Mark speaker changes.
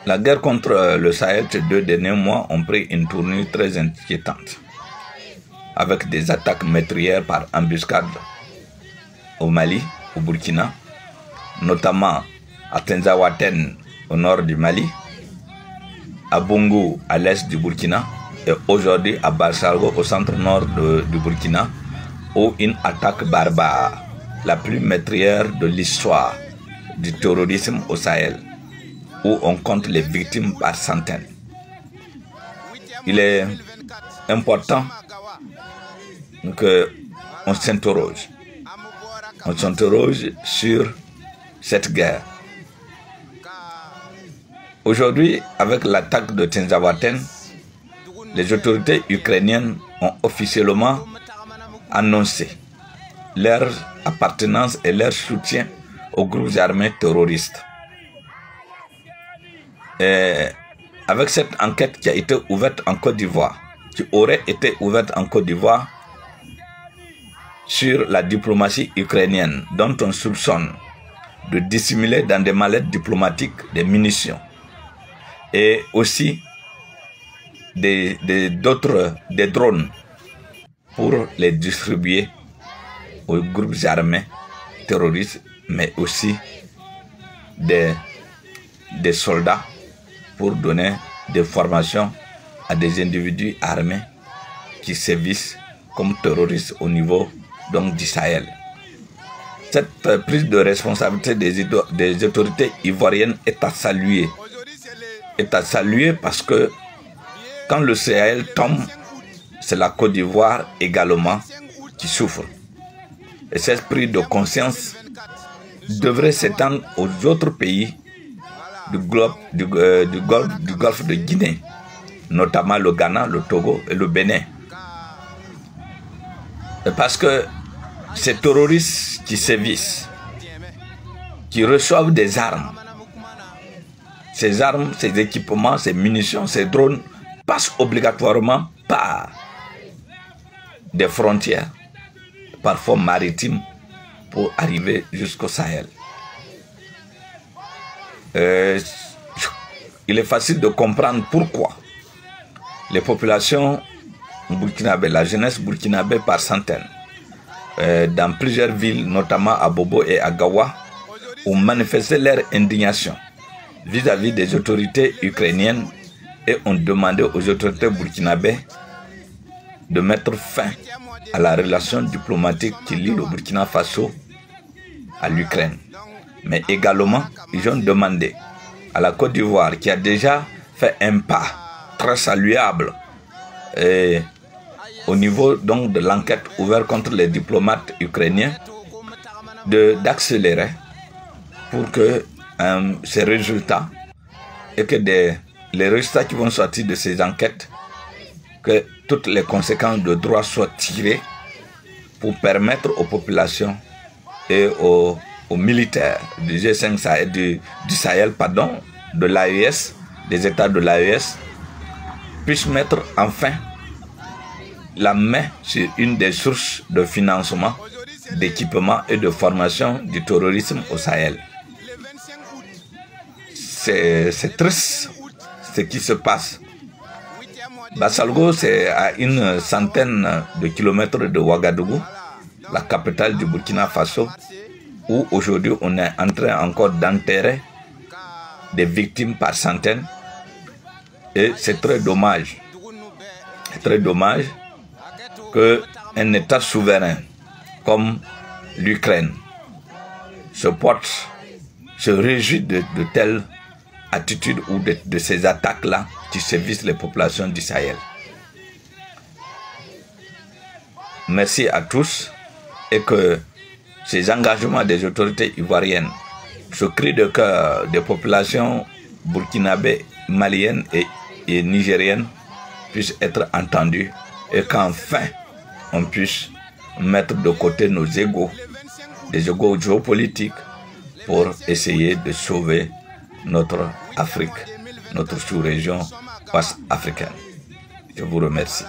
Speaker 1: La guerre contre le Sahel ces 2 derniers mois ont pris une tournure très inquiétante, avec des attaques meurtrières par embuscade au Mali, au Burkina, notamment à Tinzaouaten au nord du Mali, à Bongo à l'est du Burkina et aujourd'hui à Barsalgo au centre-nord du Burkina, où une attaque barbare, la plus meurtrière de l'histoire du terrorisme au Sahel, où on compte les victimes par centaines. Il est important qu'on s'interroge. On s'interroge sur cette guerre. Aujourd'hui, avec l'attaque de Tinzaouaten, les autorités ukrainiennes ont officiellement annoncé leur appartenance et leur soutien aux groupes armés terroristes. Et avec cette enquête qui a été ouverte en Côte d'Ivoire, qui aurait été ouverte en Côte d'Ivoire sur la diplomatie ukrainienne, dont on soupçonne de dissimuler dans des mallettes diplomatiques des munitions et aussi des drones pour les distribuer aux groupes armés terroristes, mais aussi des soldats pour donner des formations à des individus armés qui sévissent comme terroristes au niveau donc du Sahel. Cette prise de responsabilité des autorités ivoiriennes est à saluer. Est à saluer parce que quand le Sahel tombe, c'est la Côte d'Ivoire également qui souffre. Et cette prise de conscience devrait s'étendre aux autres pays du golfe de Guinée, notamment le Ghana, le Togo et le Bénin. Parce que ces terroristes qui sévissent, qui reçoivent des armes, ces équipements, ces munitions, ces drones passent obligatoirement par des frontières, parfois maritimes, pour arriver jusqu'au Sahel. Il est facile de comprendre pourquoi les populations burkinabè, la jeunesse burkinabè par centaines, dans plusieurs villes, notamment à Bobo et à Gawa, ont manifesté leur indignation vis-à-vis des autorités ukrainiennes et ont demandé aux autorités burkinabè de mettre fin à la relation diplomatique qui lie le Burkina Faso à l'Ukraine. Mais également, ils ont demandé à la Côte d'Ivoire, qui a déjà fait un pas très saluable au niveau donc de l'enquête ouverte contre les diplomates ukrainiens, d'accélérer pour que ces résultats et que les résultats qui vont sortir de ces enquêtes, que toutes les conséquences de droit soient tirées pour permettre aux populations et aux militaires du G5 Sahel, du Sahel, pardon, de l'AES, des États de l'AES, puissent mettre enfin la main sur une des sources de financement, d'équipement et de formation du terrorisme au Sahel. C'est triste ce qui se passe. Barsalgo, c'est à une centaine de kilomètres de Ouagadougou, la capitale du Burkina Faso, où aujourd'hui on est en train encore d'enterrer des victimes par centaines. Et c'est très dommage. C'est très dommage qu'un État souverain comme l'Ukraine se réjouit de telles attitudes ou de ces attaques-là qui sévissent les populations du Sahel. Merci à tous et que ces engagements des autorités ivoiriennes, ce cri de cœur des populations burkinabè, maliennes et nigériennes puissent être entendus et qu'enfin on puisse mettre de côté nos égos, des égos géopolitiques, pour essayer de sauver notre Afrique, notre sous-région ouest-africaine. Je vous remercie.